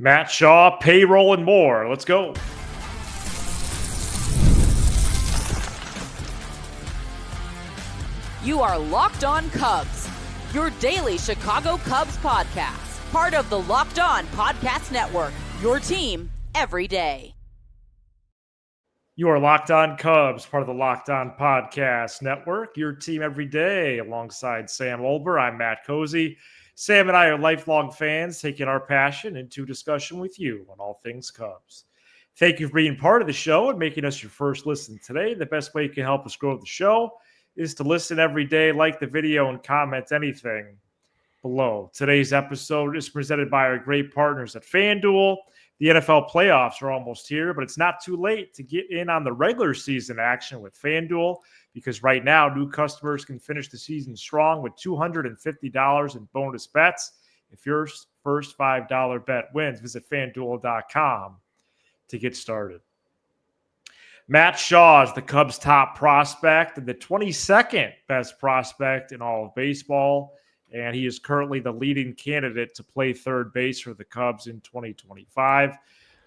Matt Shaw, payroll, and more. Let's go. You are Locked On Cubs, your daily Chicago Cubs podcast. Part of the Locked On Podcast Network, your team every day. You are Locked On Cubs, part of the Locked On Podcast Network, your team every day. Alongside Sam Olber, I'm Matt Cozy. Sam and I are lifelong fans, taking our passion into discussion with you on all things Cubs. Thank you for being part of the show and making us your first listen today. The best way you can help us grow the show is to listen every day, like the video, and comment anything below. Today's episode is presented by our great partners at FanDuel. The NFL playoffs are almost here, but it's not too late to get in on the regular season action with FanDuel, because right now new customers can finish the season strong with $250 in bonus bets if your first $5 bet wins. Visit FanDuel.com to get started. Matt Shaw is the Cubs' top prospect and the 22nd best prospect in all of baseball, and he is currently the leading candidate to play third base for the Cubs in 2025.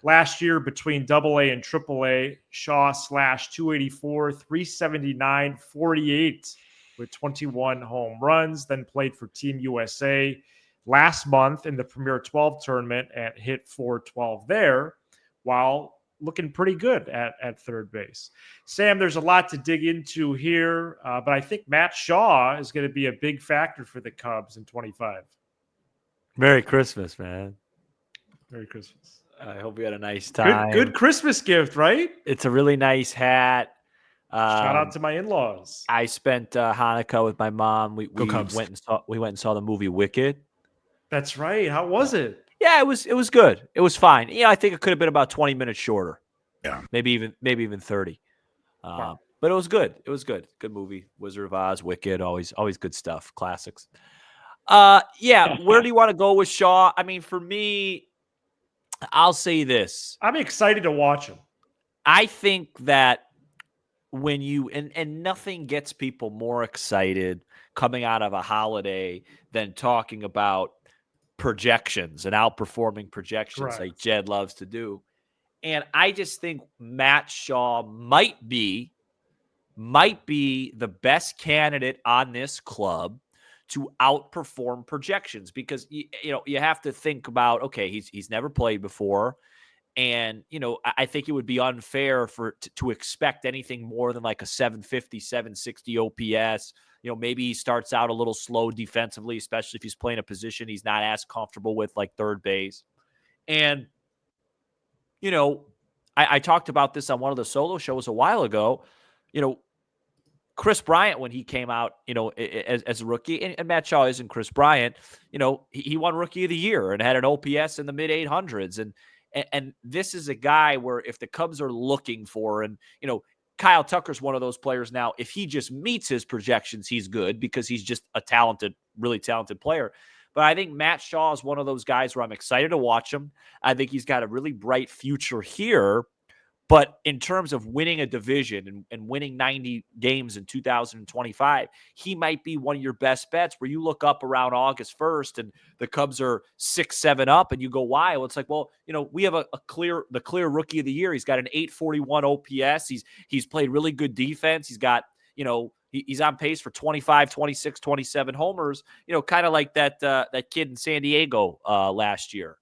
Last year, between AA and AAA, Shaw slashed 284, 379, 48 with 21 home runs, then played for Team USA last month in the Premier 12 tournament and hit .412 there, while looking pretty good at third base. Sam, there's a lot to dig into here, but I think Matt Shaw is going to be a big factor for the Cubs in 25. Merry Christmas, man. Merry Christmas. I hope you had a nice time. Good Christmas gift, right? It's a really nice hat. Shout out to my in-laws. I spent Hanukkah with my mom. We Cubs. went and saw the movie Wicked. That's right. How was it? Yeah, it was good. It was fine. Yeah, I think it could have been about 20 minutes shorter. Yeah, maybe even 30. Wow. But it was good. It was good. Good movie. Wizard of Oz, Wicked, always good stuff. Classics. Yeah. Where do you want to go with Shaw? I mean, for me, I'll say this. I'm excited to watch him. I think that when you and nothing gets people more excited coming out of a holiday than talking about projections and outperforming projections. Correct. Like Jed loves to do. And I just think Matt Shaw might be the best candidate on this club to outperform projections, because you have to think about, okay, he's never played before, and I think it would be unfair to expect anything more than like a 750, 760 OPS. Maybe he starts out a little slow defensively, especially if he's playing a position he's not as comfortable with, like third base. And, I talked about this on one of the solo shows a while ago. Chris Bryant, when he came out, as a rookie, and Matt Shaw isn't Chris Bryant, he won Rookie of the Year and had an OPS in the mid 800s. And this is a guy where if the Cubs are looking for, and, Kyle Tucker's one of those players now, if he just meets his projections, he's good because he's just a really talented player. But I think Matt Shaw is one of those guys where I'm excited to watch him. I think he's got a really bright future here. But in terms of winning a division and winning 90 games in 2025, he might be one of your best bets, where you look up around August 1st and the Cubs are 6-7 up and you go, why? Well, it's like, well, we have the clear Rookie of the Year. He's got an 841 OPS. He's played really good defense. He's got, he's on pace for 25, 26, 27 homers, kind of like that kid in San Diego last year.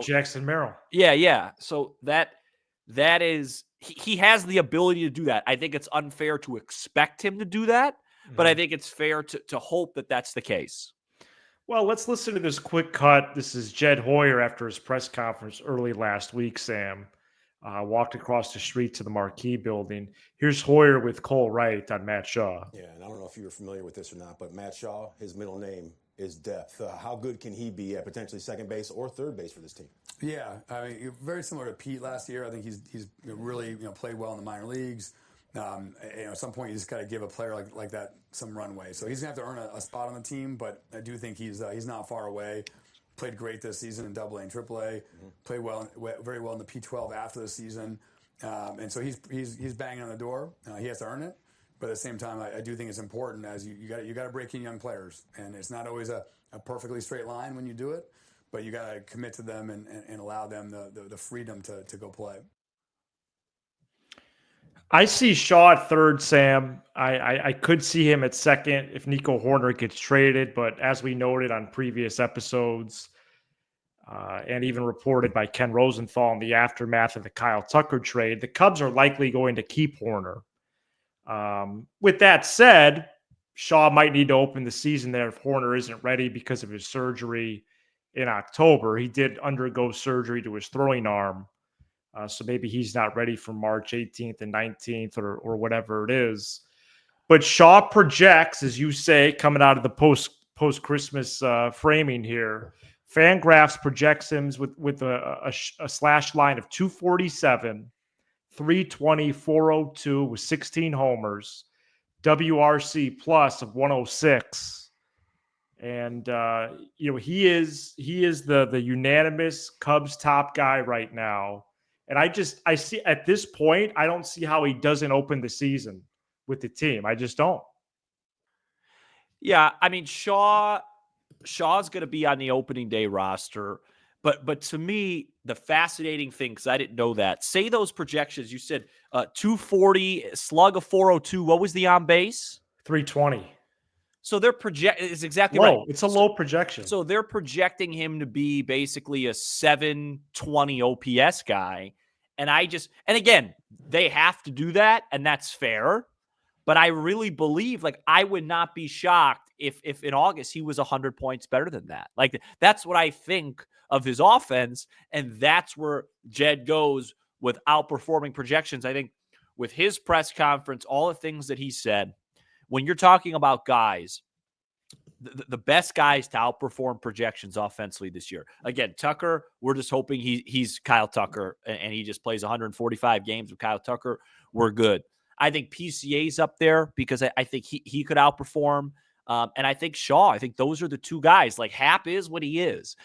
Jackson Merrill. Yeah. So that is, he has the ability to do that. I think it's unfair to expect him to do that, but I think it's fair to hope that that's the case. Well, let's listen to this quick cut. This is Jed Hoyer after his press conference early last week, Sam. Walked across the street to the Marquee building. Here's Hoyer with Cole Wright on Matt Shaw. Yeah, and I don't know if you were familiar with this or not, but Matt Shaw, his middle name is Depth. How good can he be at potentially second base or third base for this team? Yeah, I mean, very similar to Pete last year. I think he's really played well in the minor leagues. At some point, you just got to give a player like that some runway. So he's gonna have to earn a spot on the team, but I do think he's not far away. Played great this season in AA and AAA. Played very well in the P12 after the season, and so he's banging on the door. He has to earn it. But at the same time, I do think it's important, as you got to break in young players, and it's not always a perfectly straight line when you do it. but you got to commit to them and allow them the freedom to go play. I see Shaw at third, Sam. I could see him at second if Nico Horner gets traded, but as we noted on previous episodes, and even reported by Ken Rosenthal in the aftermath of the Kyle Tucker trade, the Cubs are likely going to keep Horner. With that said, Shaw might need to open the season there if Horner isn't ready because of his surgery in October. He did undergo surgery to his throwing arm. So maybe he's not ready for March 18th and 19th or whatever it is. But Shaw projects, as you say, coming out of the post-Christmas framing here, Fangraphs projects him with a slash line of 247, 320, 402 with 16 homers, WRC plus of 106. And he is the unanimous Cubs top guy right now. And I see at this point, I don't see how he doesn't open the season with the team. I just don't. Yeah, I mean Shaw's going to be on the opening day roster, but to me the fascinating thing, because I didn't know that, say those projections you said 240, slug of 402. What was the on base? 320. So they're is exactly low. right. It's a low projection. So they're projecting him to be basically a 720 OPS guy. And again, they have to do that, and that's fair. But I really believe, I would not be shocked if in August he was 100 points better than that. That's what I think of his offense, and that's where Jed goes with outperforming projections. I think with his press conference, all the things that he said, when you're talking about guys, the best guys to outperform projections offensively this year. Again, Tucker, we're just hoping he's Kyle Tucker and he just plays 145 games with Kyle Tucker. We're good. I think PCA's up there because I think he could outperform. And I think Shaw, I think those are the two guys. Hap is what he is.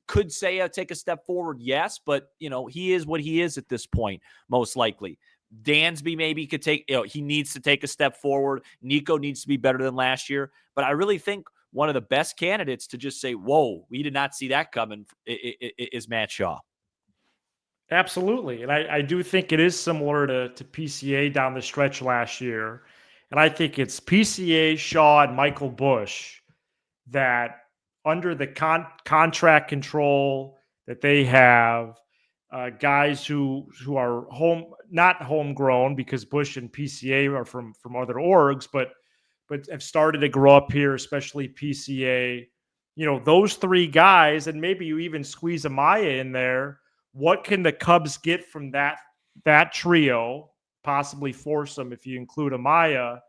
Could say take a step forward, yes, but he is what he is at this point, most likely. Dansby maybe could take, he needs to take a step forward. Nico needs to be better than last year. But I really think one of the best candidates to just say, whoa, we did not see that coming is Matt Shaw. Absolutely. And I do think it is similar to PCA down the stretch last year. And I think it's PCA, Shaw, and Michael Busch that under the contract control that they have, guys who are not homegrown because Busch and PCA are from other orgs, but have started to grow up here, especially PCA. Those three guys, and maybe you even squeeze Amaya in there. What can the Cubs get from that trio? Possibly foursome if you include Amaya.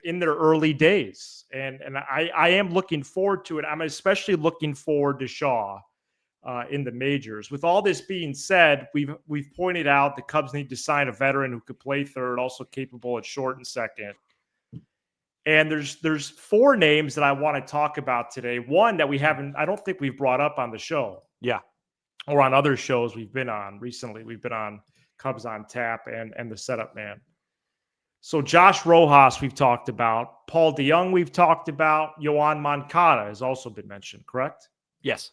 In their early days, and I am looking forward to it. I'm especially looking forward to Shaw in the majors. With all this being said, we've pointed out the Cubs need to sign a veteran who could play third, also capable at short and second. And there's four names that I want to talk about today. One that I don't think we've brought up on the show. Yeah. Or on other shows we've been on recently. We've been on Cubs on Tap and the Setup Man. So Josh Rojas we've talked about. Paul DeYoung we've talked about. Yoan Moncada has also been mentioned, correct? Yes.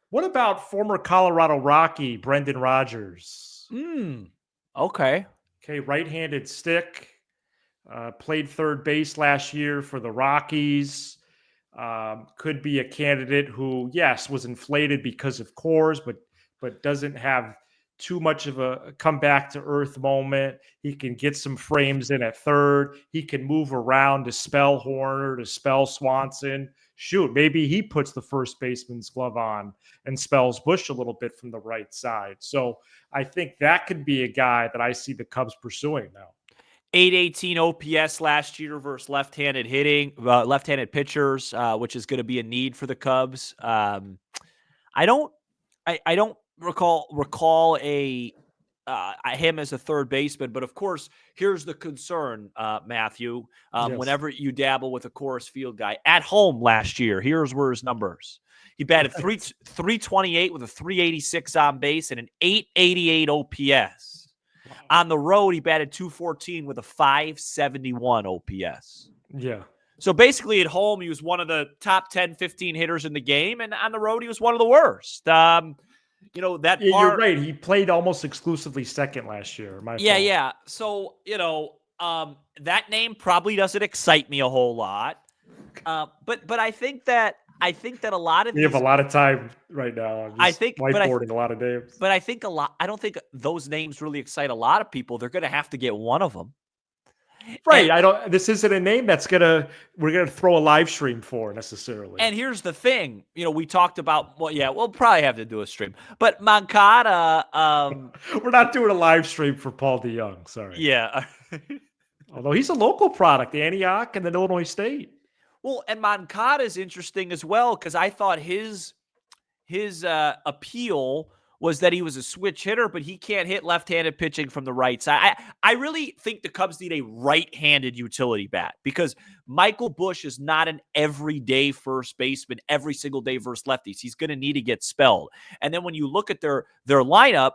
What about former Colorado Rocky Brendan Rodgers? Okay. Okay, right-handed stick. Played third base last year for the Rockies. Could be a candidate who, yes, was inflated because of Coors, but doesn't have too much of a come back to earth moment. He can get some frames in at third. He can move around to spell Horner, to spell Swanson. Shoot, maybe he puts the first baseman's glove on and spells Busch a little bit from the right side. So I think that could be a guy that I see the Cubs pursuing now. 818 OPS last year versus left-handed left-handed pitchers, which is going to be a need for the Cubs. I don't recall him as a third baseman, but of course, here's the concern, Matthew. Yes. Whenever you dabble with a Coors Field guy at home last year, here's where his numbers. He batted 328 with a 386 on base and an 888 OPS. On the road, he batted 214 with a 571 OPS. Yeah. So basically at home, he was one of the top 10, 15 hitters in the game. And on the road, he was one of the worst. That Yeah, you're part. right. He played almost exclusively second last year. My fault. Yeah. So, that name probably doesn't excite me a whole lot. But I think that a lot of We have a these, lot of time right now. I'm just whiteboarding a lot of names. but I think I don't think those names really excite a lot of people. They're going to have to get one of them. Right. And, this isn't a name we're gonna throw a live stream for necessarily. and here's the thing, we talked about, we'll probably have to do a stream, but Moncada, we're not doing a live stream for Paul DeYoung. Sorry. yeah. Although he's a local product, Antioch and then Illinois State. Well, and Moncada is interesting as well, because I thought his appeal was that he was a switch hitter, but he can't hit left-handed pitching from the right side. I really think the Cubs need a right-handed utility bat, because Michael Busch is not an everyday first baseman, every single day versus lefties. He's going to need to get spelled. And then when you look at their lineup,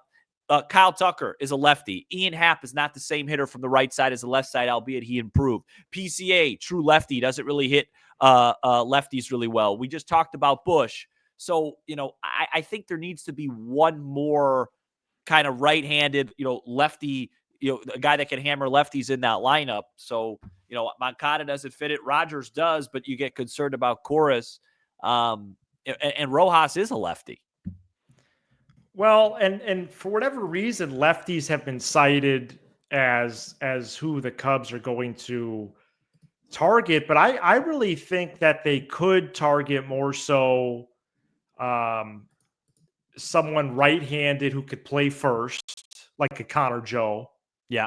Kyle Tucker is a lefty. Ian Happ is not the same hitter from the right side as the left side, albeit he improved. PCA, true lefty, doesn't really hit lefties really well. We just talked about Busch. So, I think there needs to be one more kind of right-handed, lefty, a guy that can hammer lefties in that lineup. So, Moncada doesn't fit it. Rogers does, but you get concerned about Chorus. And Rojas is a lefty. Well, and for whatever reason, lefties have been cited as who the Cubs are going to target, but I really think that they could target more so someone right-handed who could play first, like a Connor Joe. Yeah.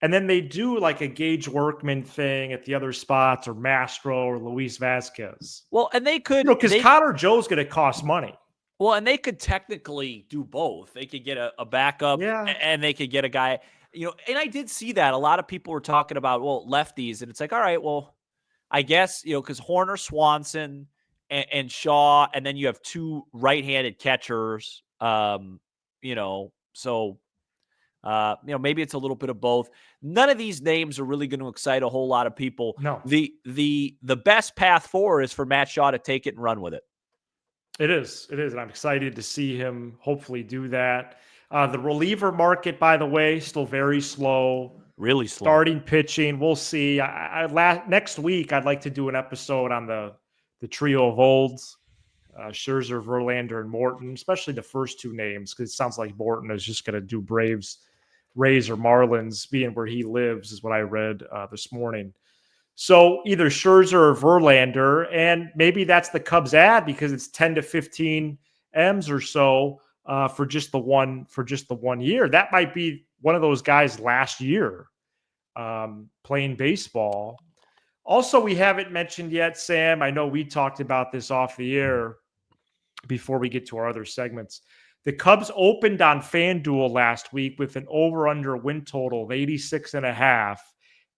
And then they do like a Gage Workman thing at the other spots, or Mastro or Luis Vasquez. Well, and they could, because Connor Joe's going to cost money. Well, and they could technically do both. They could get a backup, and they could get a guy, and I did see that. A lot of people were talking about, lefties, and it's like, all right, well, I guess, because Horner, Swanson, and Shaw, and then you have two right-handed catchers, so, maybe it's a little bit of both. None of these names are really going to excite a whole lot of people. No. The best path forward is for Matt Shaw to take it and run with it. It is. And I'm excited to see him hopefully do that. The reliever market, by the way, still very slow. Really slow. Starting pitching, we'll see. Next week, I'd like to do an episode on the trio of olds, Scherzer, Verlander, and Morton, especially the first two names, because it sounds like Morton is just going to do Braves, Rays, or Marlins, being where he lives, is what I read this morning. So either Scherzer or Verlander, and maybe that's the Cubs ad, because it's 10 to 15 M's or so for just the one year. That might be one of those guys last year playing baseball. Also, we haven't mentioned yet, Sam, I know we talked about this off the air before we get to our other segments. The Cubs opened on FanDuel last week with an over-under win total of 86.5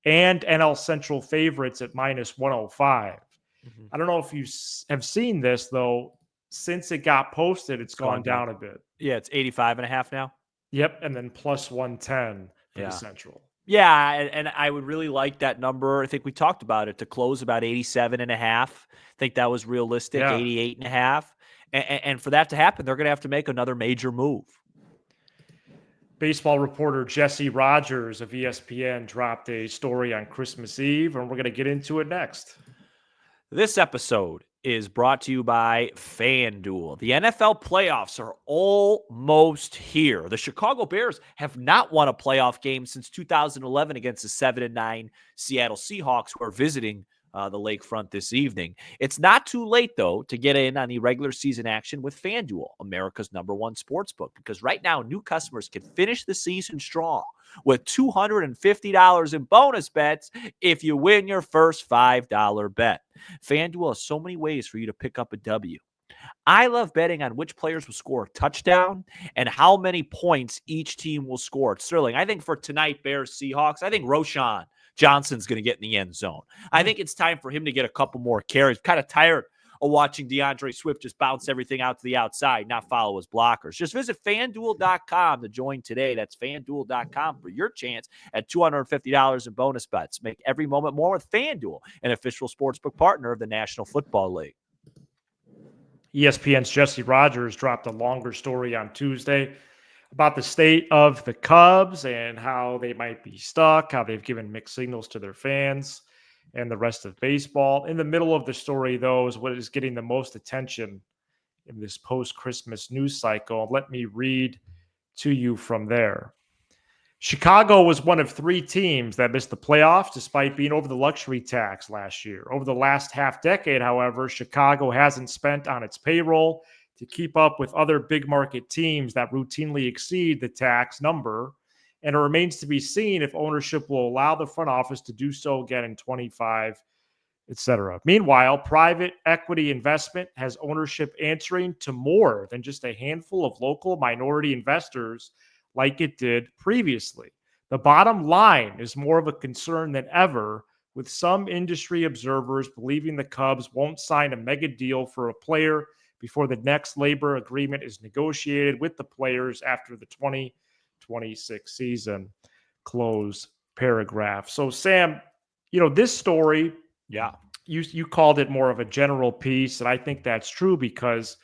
and NL Central favorites at minus 105. Mm-hmm. I don't know if you have seen this, though. Since it got posted, it's gone down a bit. Yeah, it's 85.5 now. Yep, and then plus 110 for the Central. Yeah, and I would really like that number. I think we talked about it, to close about 87.5. I think that was realistic, 88.5. And for that to happen, they're going to have to make another major move. Baseball reporter Jesse Rogers of ESPN dropped a story on Christmas Eve, and we're going to get into it next. This episode is brought to you by FanDuel. The NFL playoffs are almost here. The Chicago Bears have not won a playoff game since 2011 against the 7-9 Seattle Seahawks, who are visiting the lakefront this evening. It's not too late, though, to get in on the regular season action with FanDuel, America's #1 sportsbook, because right now new customers can finish the season strong with $250 in bonus bets if you win your first $5 bet. FanDuel has so many ways for you to pick up a W. I love betting on which players will score a touchdown and how many points each team will score. Sterling, I think for tonight, Bears, Seahawks, I think Roshan Johnson's going to get in the end zone. I think it's time for him to get a couple more carries. Kind of tired or watching DeAndre Swift just bounce everything out to the outside, not follow his blockers. Just visit FanDuel.com to join today. That's FanDuel.com for your chance at $250 in bonus bets. Make every moment more with FanDuel, an official sportsbook partner of the National Football League. ESPN's Jesse Rogers dropped a longer story on Tuesday about the state of the Cubs and how they might be stuck, how they've given mixed signals to their fans and the rest of baseball. In the middle of the story, though, is what is getting the most attention in this post-Christmas news cycle. Let me read to you from there. Chicago was one of 3 teams that missed the playoffs despite being over the luxury tax last year. Over the last half decade, however, Chicago hasn't spent on its payroll to keep up with other big market teams that routinely exceed the tax number, and it remains to be seen if ownership will allow the front office to do so again in 25, etc. Meanwhile, private equity investment has ownership answering to more than just a handful of local minority investors like it did previously. The bottom line is more of a concern than ever, with some industry observers believing the Cubs won't sign a mega deal for a player before the next labor agreement is negotiated with the players after the 2026 season. Close paragraph. So, Sam, this story, you called it more of a general piece, and I think that's true because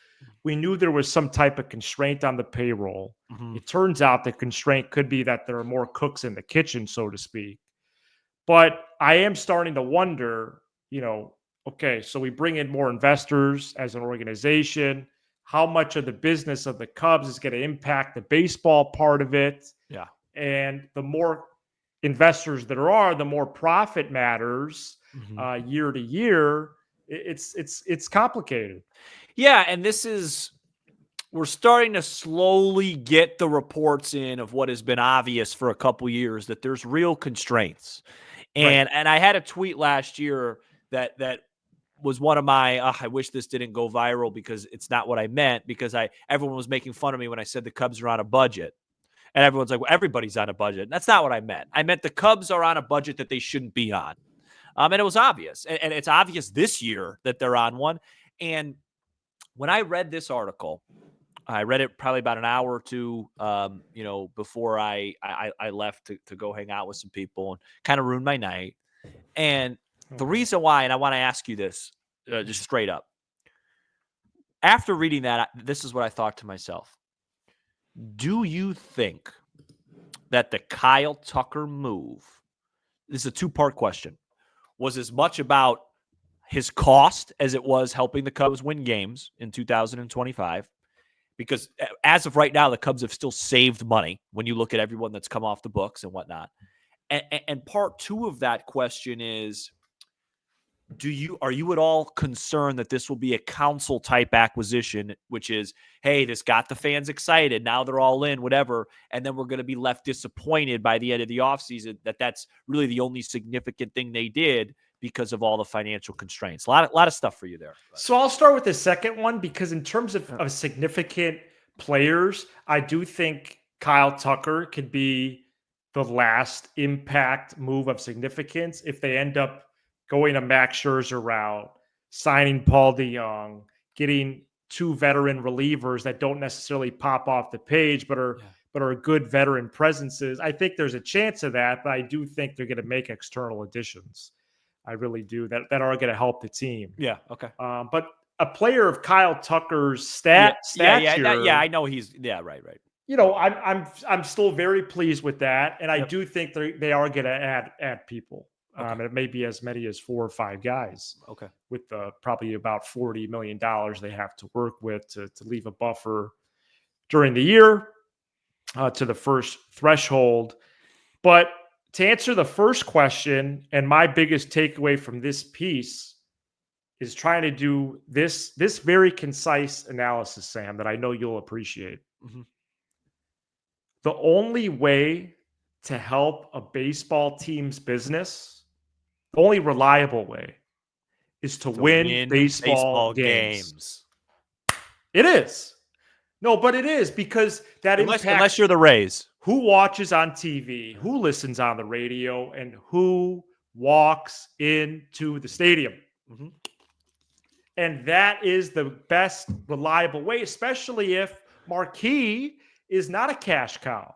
we knew there was some type of constraint on the payroll. Mm-hmm. It turns out the constraint could be that there are more cooks in the kitchen, so to speak. But I am starting to wonder, okay, so we bring in more investors as an organization. How much of the business of the Cubs is going to impact the baseball part of it? Yeah. And the more investors there are, the more profit matters year to year. It's complicated. Yeah, and we're starting to slowly get the reports in of what has been obvious for a couple years, that there's real constraints. And I had a tweet last year that was one of my, I wish this didn't go viral because it's not what I meant, because everyone was making fun of me when I said the Cubs are on a budget. And everyone's like, well, everybody's on a budget. And that's not what I meant. I meant the Cubs are on a budget that they shouldn't be on. And it was obvious. And it's obvious this year that they're on one. And when I read this article, I read it probably about an hour or two, before I left to go hang out with some people, and kind of ruined my night. And the reason why, and I want to ask you this just straight up. After reading that, this is what I thought to myself. Do you think that the Kyle Tucker move, this is a 2-part question, was as much about his cost as it was helping the Cubs win games in 2025? Because as of right now, the Cubs have still saved money when you look at everyone that's come off the books and whatnot. And part 2 of that question is, are you at all concerned that this will be a council type acquisition, which is, hey, this got the fans excited, now they're all in, whatever, and then we're going to be left disappointed by the end of the offseason that's really the only significant thing they did because of all the financial constraints? A lot of stuff for you there. So I'll start with the second one, because in terms of significant players, I do think Kyle Tucker could be the last impact move of significance if they end up going a Max Scherzer route, signing Paul DeJong, getting 2 veteran relievers that don't necessarily pop off the page, but are good veteran presences. I think there's a chance of that, but I do think they're going to make external additions. I really do, that are going to help the team. Yeah. Okay. But a player of Kyle Tucker's stature. Yeah. I know he's. Yeah. Right. I'm still very pleased with that, and I do think they are going to add people. Okay. It may be as many as 4 or 5 guys. Okay. With probably about $40 million they have to work with to leave a buffer during the year to the first threshold. But to answer the first question, and my biggest takeaway from this piece is trying to do this very concise analysis, Sam, that I know you'll appreciate. Mm-hmm. The only way to help a baseball team's business, the only reliable way, is to win baseball games. It is. No, but it is, because that unless you're the Rays. Who watches on TV, who listens on the radio, and who walks into the stadium. Mm-hmm. And that is the best reliable way, especially if Marquee is not a cash cow.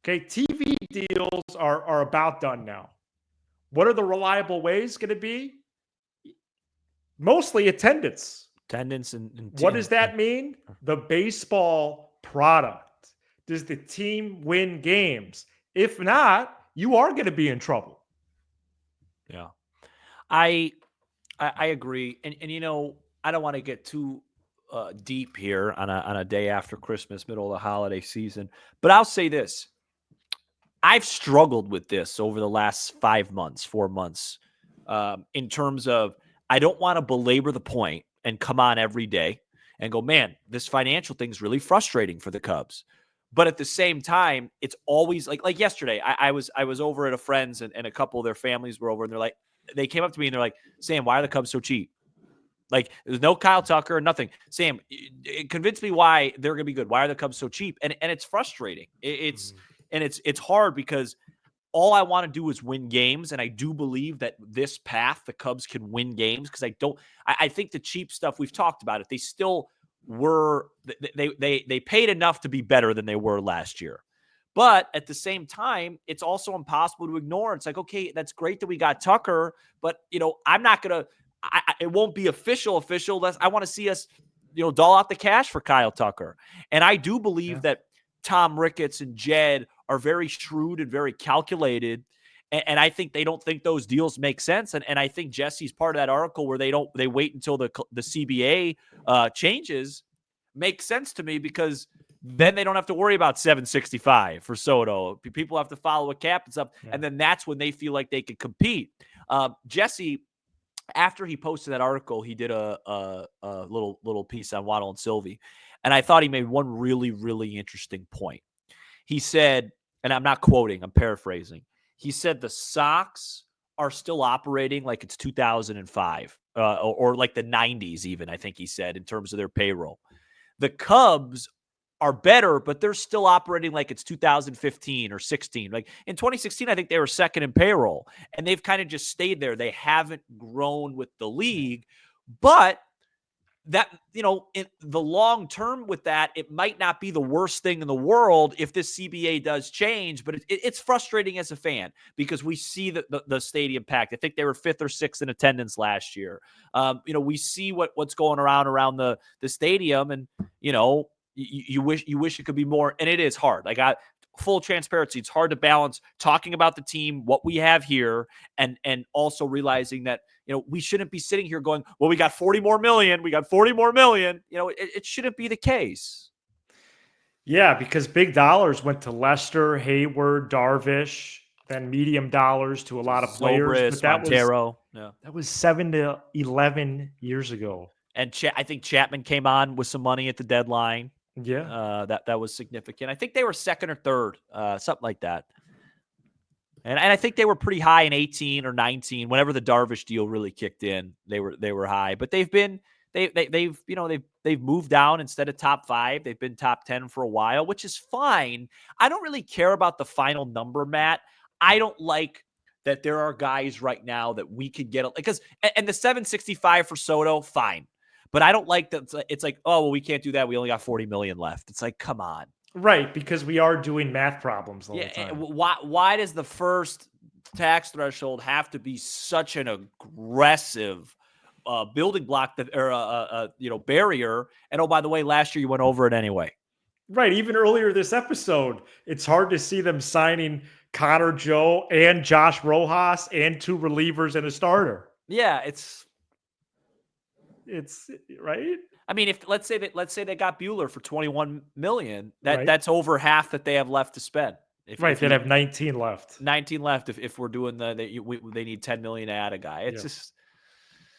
Okay, TV deals are about done now. What are the reliable ways going to be? Mostly attendance. Attendance What does that mean? The baseball product. Does the team win games? If not, you are going to be in trouble. Yeah. I agree. And I don't want to get too deep here on a day after Christmas, middle of the holiday season, but I'll say this. I've struggled with this over the last 5 months, 4 months, in terms of I don't want to belabor the point and come on every day and go, man, this financial thing's really frustrating for the Cubs. But at the same time, it's always like yesterday. I was over at a friend's and a couple of their families were over, and they came up to me and they're like, Sam, why are the Cubs so cheap? Like, there's no Kyle Tucker, nothing. Sam, convince me why they're going to be good. Why are the Cubs so cheap? And it's frustrating. It's hard because all I want to do is win games, and I do believe that this path the Cubs can win games because I think the cheap stuff we've talked about it. They still were they paid enough to be better than they were last year. But at the same time, it's also impossible to ignore. It's like, okay, that's great that we got Tucker, but I'm not gonna. It won't be official. I want to see us, doll out the cash for Kyle Tucker. And I do believe that Tom Ricketts and Jed are very shrewd and very calculated. And I think they don't think those deals make sense. And I think Jesse's part of that article where they wait until the CBA changes makes sense to me, because then they don't have to worry about 765 for Soto. People have to follow a cap and stuff. Yeah. And then that's when they feel like they could compete. Jesse, after he posted that article, he did a little piece on Waddle and Sylvie. And I thought he made one really, really interesting point. He said, and I'm not quoting, I'm paraphrasing. He said the Sox are still operating like it's 2005 or like the 90s even, I think he said, in terms of their payroll. The Cubs are better, but they're still operating like it's 2015 or 16. Like in 2016, I think they were second in payroll, and they've kind of just stayed there. They haven't grown with the league, but that, in the long term with that, it might not be the worst thing in the world if this CBA does change, but it's frustrating as a fan because we see the stadium packed. I think they were 5th or 6th in attendance last year. We see what's going around the stadium, and, you wish it could be more, and it is hard. Like, full transparency, it's hard to balance talking about the team, what we have here, and also realizing that, we shouldn't be sitting here going, well, we got 40 more million. It shouldn't be the case. Yeah, because big dollars went to Lester, Hayward, Darvish, then medium dollars to a lot of players. Zobrist, but that Montero. That was 7 to 11 years ago. And I think Chapman came on with some money at the deadline. Yeah. That was significant. I think they were 2nd or 3rd, something like that. And I think they were pretty high in 18 or 19. Whenever the Darvish deal really kicked in, they were high. But they've moved down. Instead of top 5, they've been top 10 for a while, which is fine. I don't really care about the final number, Matt. I don't like that there are guys right now that we could get, because and the 765 for Soto, fine. But I don't like that. It's like, oh, well, we can't do that. We only got 40 million left. It's like, come on. Right, because we are doing math problems all the time. Why does the first tax threshold have to be such an aggressive building block barrier? And, oh, by the way, last year you went over it anyway. Right, even earlier this episode, it's hard to see them signing Connor Joe and Josh Rojas and 2 relievers and a starter. Yeah, it's right. I mean, if let's say they got Buehler for 21 million, that's over half that they have left to spend. They'd have 19 left. 19 left if we're doing they need 10 million to add a guy. It's just,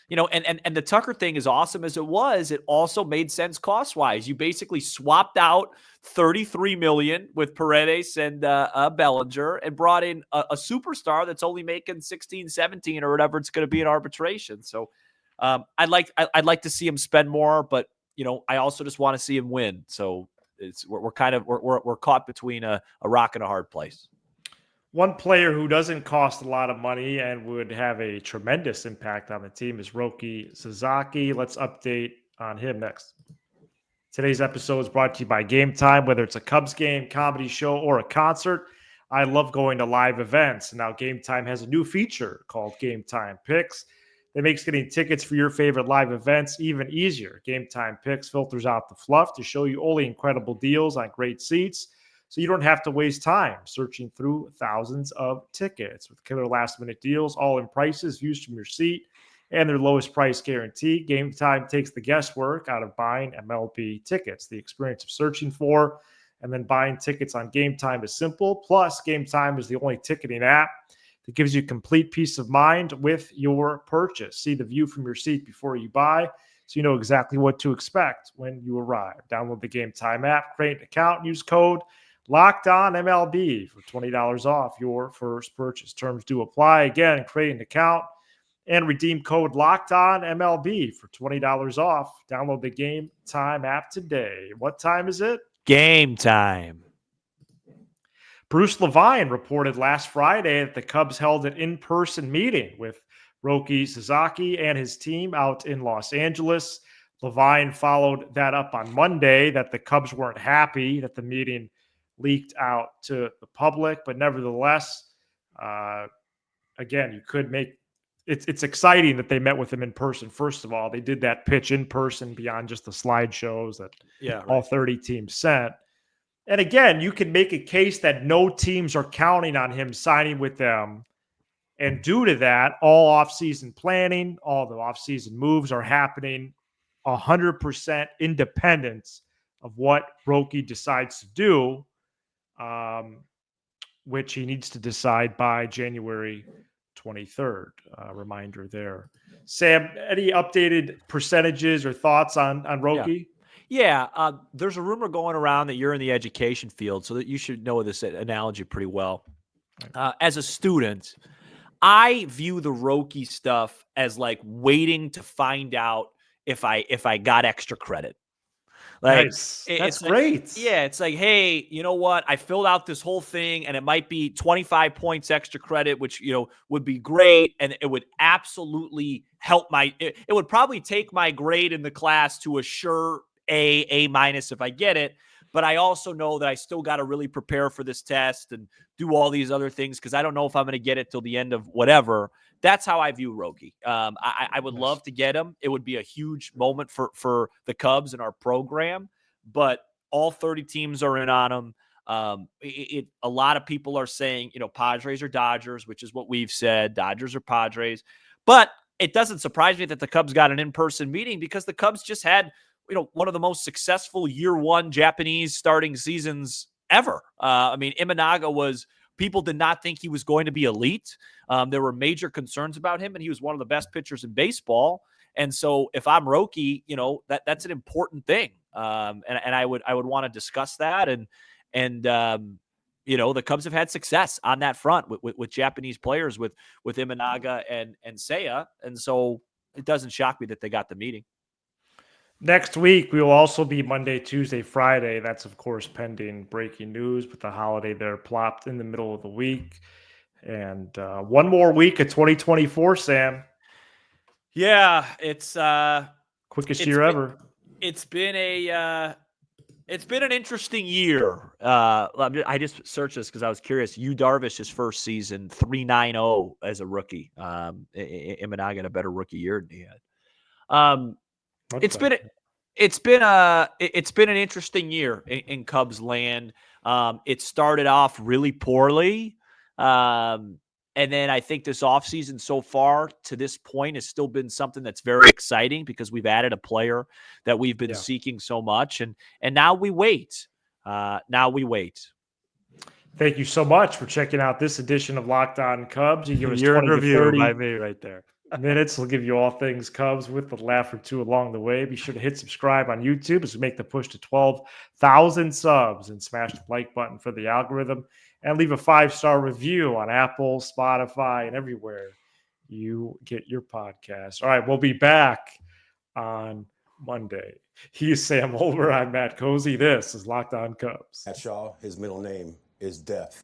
and the Tucker thing, as awesome as it was, it also made sense cost wise. You basically swapped out 33 million with Paredes and Bellinger and brought in a superstar that's only making 16, 17 or whatever it's going to be in arbitration. So. I'd like to see him spend more, but I also just want to see him win. So we're caught between a rock and a hard place. One player who doesn't cost a lot of money and would have a tremendous impact on the team is Roki Sasaki. Let's update on him next. Today's episode is brought to you by Game Time. Whether it's a Cubs game, comedy show, or a concert, I love going to live events. Now, Game Time has a new feature called Game Time Picks that makes getting tickets for your favorite live events even easier. Game Time Picks filters out the fluff to show you only incredible deals on great seats, so you don't have to waste time searching through thousands of tickets. With killer last-minute deals, all in prices, views from your seat, and their lowest price guarantee, Game Time takes the guesswork out of buying MLB tickets. The experience of searching for and then buying tickets on Game Time is simple. Plus, Game Time is the only ticketing app that gives you complete peace of mind with your purchase. See the view from your seat before you buy, so you know exactly what to expect when you arrive. Download the Game Time app, create an account, and use code LOCKEDONMLB for $20 off your first purchase. Terms do apply. Again, create an account and redeem code LOCKEDONMLB for $20 off. Download the Game Time app today. What time is it? Game time. Bruce Levine reported last Friday that the Cubs held an in-person meeting with Roki Sasaki and his team out in Los Angeles. Levine followed that up on Monday that the Cubs weren't happy that the meeting leaked out to the public, but nevertheless, again, you could make it's exciting that they met with him in person. First of all, they did that pitch in person beyond just the slideshows that all 30 teams sent. And again, you can make a case that no teams are counting on him signing with them. And due to that, all offseason planning, all the offseason moves are happening 100% independent of what Roki decides to do, which he needs to decide by January 23rd. Reminder there. Sam, any updated percentages or thoughts on Roki? Yeah, there's a rumor going around that you're in the education field, so that you should know this analogy pretty well. As a student, I view the Roki stuff as like waiting to find out if I got extra credit. Like, nice. It's great. Like, yeah, it's like, hey, you know what? I filled out this whole thing, and it might be 25 points extra credit, which would be great, and it would absolutely help it would probably take my grade in the class to a sure A minus if I get it. But I also know that I still got to really prepare for this test and do all these other things because I don't know if I'm going to get it till the end of whatever. That's how I view Roki. I would love to get him. It would be a huge moment for the Cubs and our program, but all 30 teams are in on him. A lot of people are saying, Padres or Dodgers, which is what we've said, Dodgers or Padres. But it doesn't surprise me that the Cubs got an in-person meeting because the Cubs just had one of the most successful year one Japanese starting seasons ever. Imanaga people did not think he was going to be elite. There were major concerns about him, and he was one of the best pitchers in baseball. And so if I'm Roki, that's an important thing. And I would want to discuss that. And the Cubs have had success on that front with Japanese players, with Imanaga and Seiya. And so it doesn't shock me that they got the meeting. Next week, we will also be Monday, Tuesday, Friday. That's, of course, pending breaking news, with the holiday there plopped in the middle of the week. And one more week of 2024, Sam. Yeah, it's quickest year ever. It's been an interesting year. I just searched this because I was curious. Yu Darvish's first season, 3.90 as a rookie. Imanaga had a better rookie year than he had. It's been an interesting year in Cubs land. It started off really poorly. And then I think this offseason so far to this point has still been something that's very exciting because we've added a player that we've been seeking so much. And now we wait. Thank you so much for checking out this edition of Locked On Cubs. You give us Your 20 to review 30 by me right there. minutes. We'll give you all things Cubs with a laugh or two along the way. Be sure to hit subscribe on YouTube as we make the push to 12,000 subs, and smash the like button for the algorithm, and leave a 5-star review on Apple, Spotify, and everywhere you get your podcasts. All right, we'll be back on Monday. He's Sam Holber. I'm Matt Cozy. This is Locked On Cubs. Matt Shaw, his middle name is Death.